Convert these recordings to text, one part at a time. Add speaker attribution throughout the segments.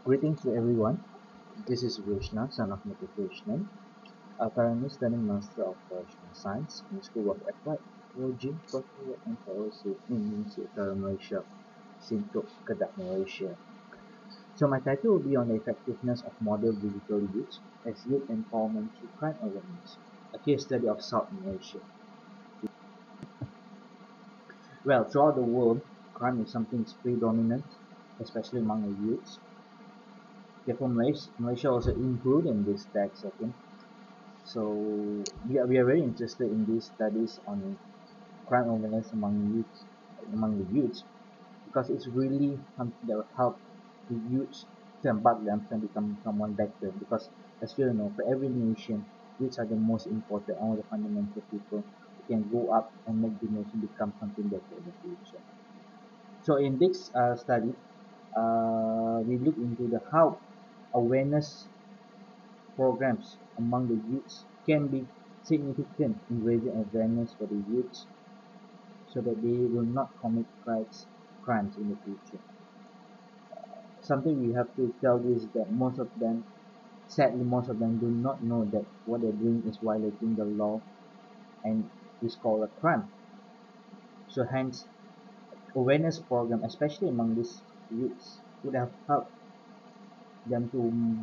Speaker 1: Greetings to everyone. This is Krishna, son of Mr. Krishnan, currently studying Master of Professional Science in School of Applied Technology, Social and Policy in University of Malaysia, Sintok, Kedah, Malaysia. So my title will be on the effectiveness of model digital youth as youth empowerment through crime awareness, a case study of South Malaysia. Well, throughout the world, crime is something that's predominant, especially among the youths. Therefore, Malaysia also included in this tax setting. So we are very interested in these studies on crime awareness among the youths because it's really something that will help the youths to embark themselves and become someone better. Because as you know, for every nation, youths are the most important, all the fundamental people who can go up and make the nation become something better in the future. So in this study, we look into the how awareness programs among the youths can be significant in raising awareness for the youths so that they will not commit crimes in the future. Something we have to tell you is that sadly, most of them do not know that what they're doing is violating the law and is called a crime. So hence, awareness program, especially among these youths, would have helped them to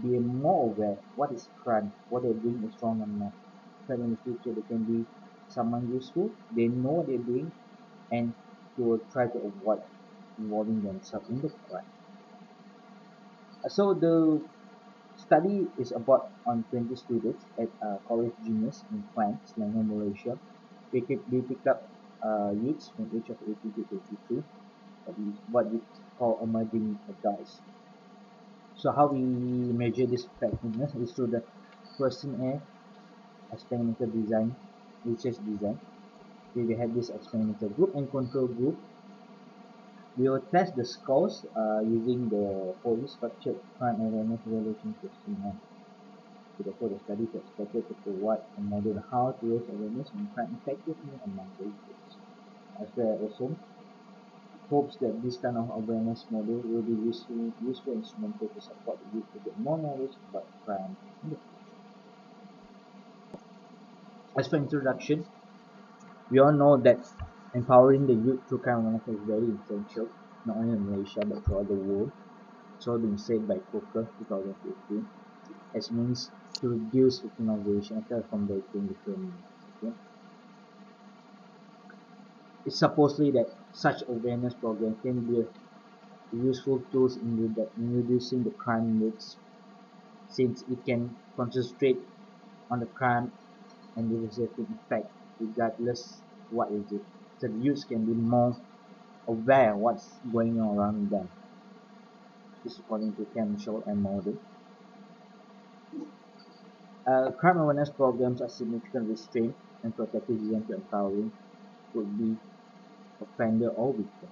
Speaker 1: be more aware what is crime, what they're doing is wrong or not. So in the future they can be someone useful, they know what they're doing, and they will try to avoid involving themselves in the crime. So the study is about on 20 students at College Genius in France, Selangor, Malaysia. They pick up youths from age of 18 to 22, what we call emerging adults. So how we measure this effectiveness is through the questionnaire, experimental design, research design. We have this experimental group and control group. We will test the scores using the fully structured crime awareness evaluation questionnaire. So therefore, the study is expected to provide a model on how to raise awareness on crime effectively among the youth. As well also hopes that this kind of awareness model will be useful instrumental to support the youth to get more knowledge about crime in the future. As for introduction, we all know that empowering the youth through crime awareness is very essential, not only in Malaysia but throughout the world. It's all been said by Coker 2015 as means to reduce victimization after combating the criminal. Okay? It's supposedly that such awareness program can be a useful tools in reducing the crime rates since it can concentrate on the crime and the resulting effect regardless what is it. So the youth can be more aware what's going on around them. This is according to Kenshaw and Model. Crime awareness programs are significant restraint and protective design to empowering would be offender or victim.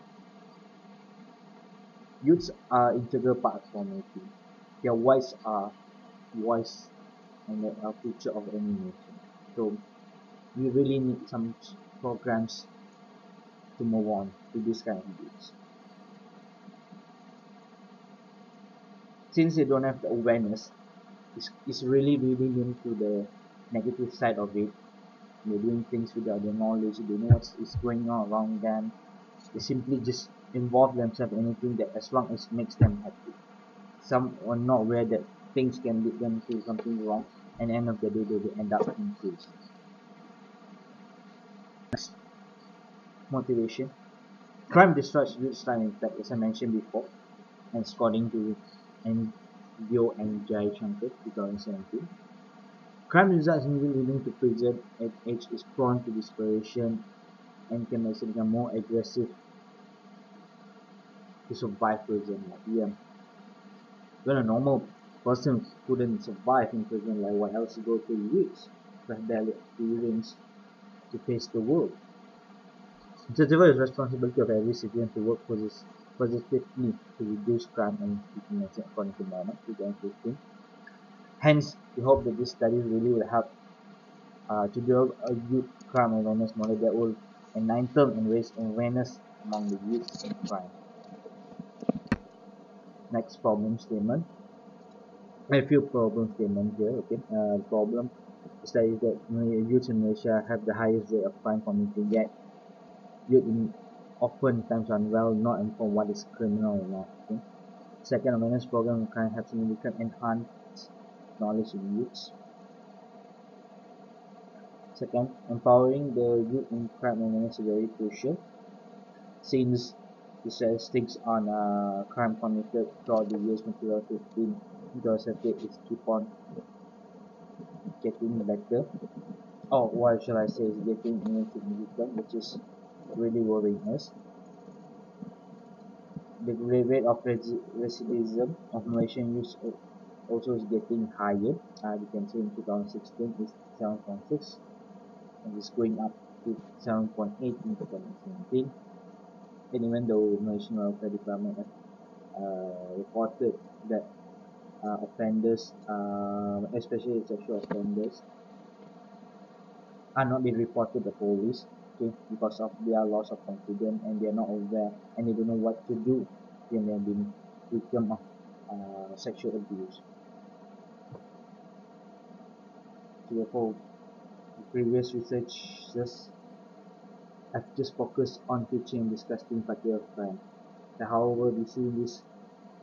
Speaker 1: Youths are integral part of community. Their voice and the future of any nation. So we really need some programs to move on to this kind of youths. Since they don't have the awareness, it's really linked to the negative side of it. They're doing things without the knowledge, they know what is going on around them. They simply just involve themselves in anything that as long as makes them happy. Some are not aware that things can lead them to something wrong, and at the end of the day they will end up in prison. Motivation. Crime destroys youth time impact, as I mentioned before, and according to NGO and Jai Shankar 2017. Crime results in youth leading to prison at age is prone to desperation and can also become more aggressive to survive prison. When a normal person couldn't survive in prison, like what else go through weeks to have daily experience to face the world. So therefore, it's responsibility of every citizen to work positively to reduce crime and victimization according to Mohammed 2015. Hence, we hope that this study really will help to develop a youth crime awareness model that will enlighten and raise awareness among the youth in crime. Next problem statement. A few problem statements here. Okay. Problem is that youth in Malaysia have the highest rate of crime committed, yet youth in often times unwell, not informed what is criminal or not. Okay. Second, awareness program can have significant enhanced knowledge in youths. Second, empowering the youth in crime awareness is very crucial, since the statistics on crime committed throughout the years from 2015 to 2008 is keep on getting better. Oh, what shall I say, is getting significant, which is really worrying us. The rate of recidivism of Malaysian youth also is getting higher. You can see in 2016 is 7.6, and it's going up to 7.8 in 2017. And even though Malaysian Welfare Department has reported that offenders, especially sexual offenders, are not being reported to the police, okay, because of their loss of confidence, and they are not aware, and they don't know what to do when they are being victim of sexual abuse. Therefore, the previous researchers have just focused on teaching and discussing particular crime. However, we see this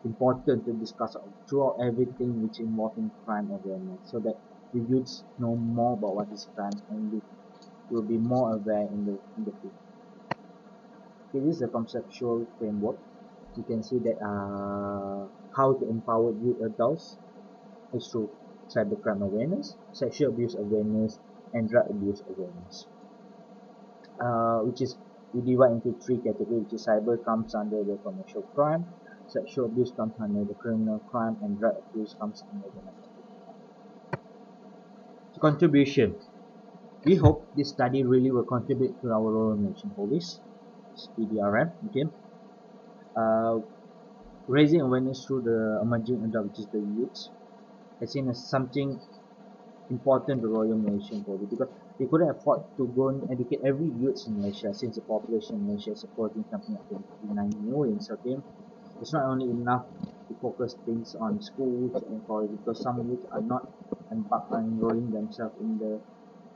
Speaker 1: important to discuss throughout everything which involves in crime awareness, so that the youths know more about what is crime, and they will be more aware in the future. Okay, this is a conceptual framework. You can see that how to empower youth adults is through cybercrime awareness, sexual abuse awareness, and drug abuse awareness. Which is, we divide into three categories, which is cyber comes under the commercial crime, sexual abuse comes under the criminal crime, and drug abuse comes under the narcotic crime. So contribution. We hope this study really will contribute to our rural nation police, DRM, okay? Raising awareness through the emerging adult, which is the youths, has seen as something important to Royal Malaysian Police, because they couldn't afford to go and educate every youth in Malaysia, since the population in Malaysia is supporting something like 29 million. So it's not only enough to focus things on schools and college, because some youth are not enrolling themselves in the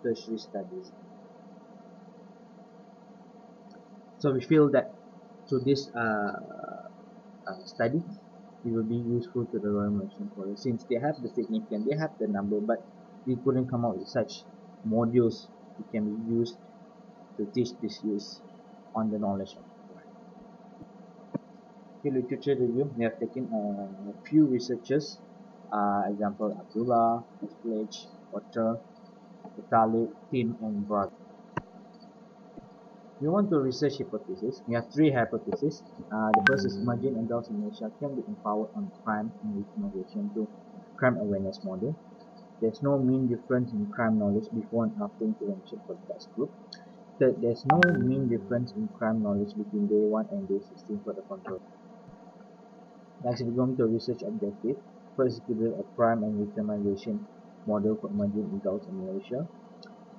Speaker 1: tertiary studies. So we feel that through this study, it will be useful to the Royal Malaysian Police, since they have the significant, they have the number, but we couldn't come up with such modules that can be used to teach this youth on the knowledge of crime. Okay, literature review. We have taken a few researchers, example Abdullah, Splage, Otter, Talib, Tim, and Brad. We want to research hypothesis. We have three hypotheses. The first is emerging adults in Malaysia can be empowered on crime and victimization through crime awareness model. There's no mean difference in crime knowledge before and after intervention for the test group. Third, there's no mean difference in crime knowledge between day 1 and day 16 for the control. Next, we're going to research objective. First, to build a crime and victimization model for emerging adults in Malaysia.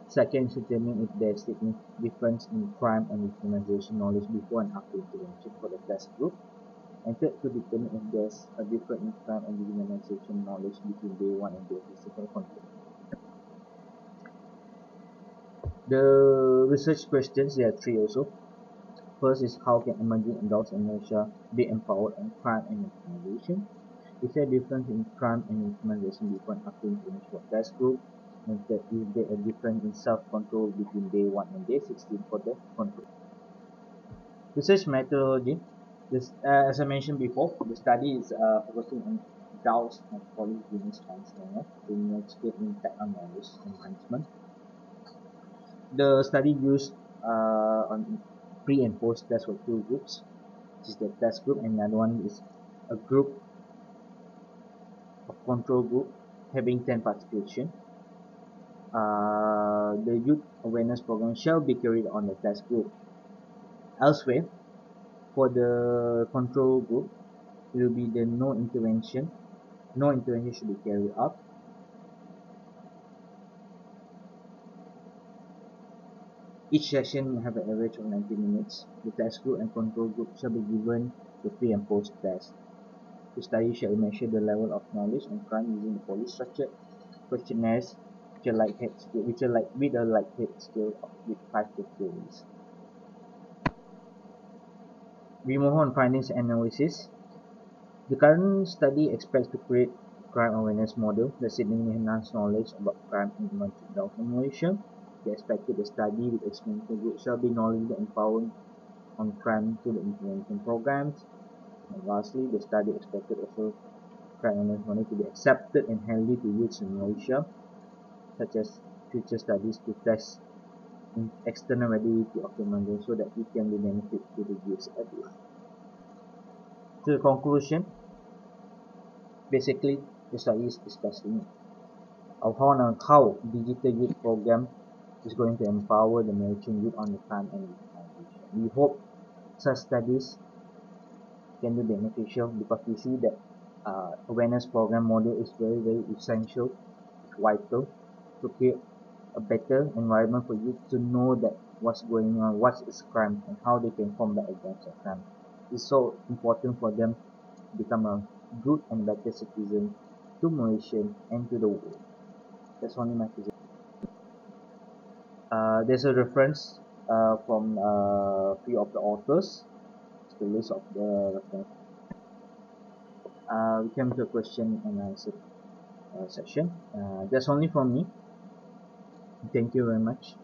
Speaker 1: Second, to determine if there is significant difference in crime and victimization knowledge before and after intervention for the test group. And third, to determine if there's a difference in crime and victimization knowledge between day 1 and day 16 for the control. The research questions, there are three also. First is, how can emerging adults in Malaysia be empowered on crime and victimization? Is there a difference in crime and victimization before and after intervention for test group? And third, is there a difference in self-control between day 1 and day 16 for the control? Research methodology. This, as I mentioned before, the study is focusing on adults and polygenous transgender to investigate impact on knowledge enhancement. The study used on pre and post test for two groups. This is the test group, and another one is a group of control group having 10 participation. The youth awareness program shall be carried on the test group. Elsewhere, for the control group, it will be the no intervention. No intervention should be carried out. Each session will have an average of 90 minutes. The test group and control group shall be given the pre and post test. The study shall measure the level of knowledge on crime using the police structured questionnaires with a light hit scale with 5 categories. We move on findings and analysis. The current study expects to create a crime awareness model that significantly enhance knowledge about crime in emerging downtown Malaysia. The expected study with experimental group shall be knowledgeable and empowered on crime through the intervention programs. And lastly, the study expected also crime awareness model to be accepted and handy to use in Malaysia, such as future studies to test in external validity of the model so that it can be benefit to the use everywhere. To the conclusion, basically the study is discussing of how digital youth program is going to empower the Malaysian youth on the crime and victimization. We hope such studies can be beneficial because we see that awareness program model is very essential, it's vital to create a better environment for youth to know that what's going on, what is crime, and how they can combat against the crime. It's so important for them to become a good and better citizen to Malaysia and to the world. That's only my suggestion. There's a reference from a few of the authors. It's the list of the reference. We came to a question and answer section. That's only from me. Thank you very much.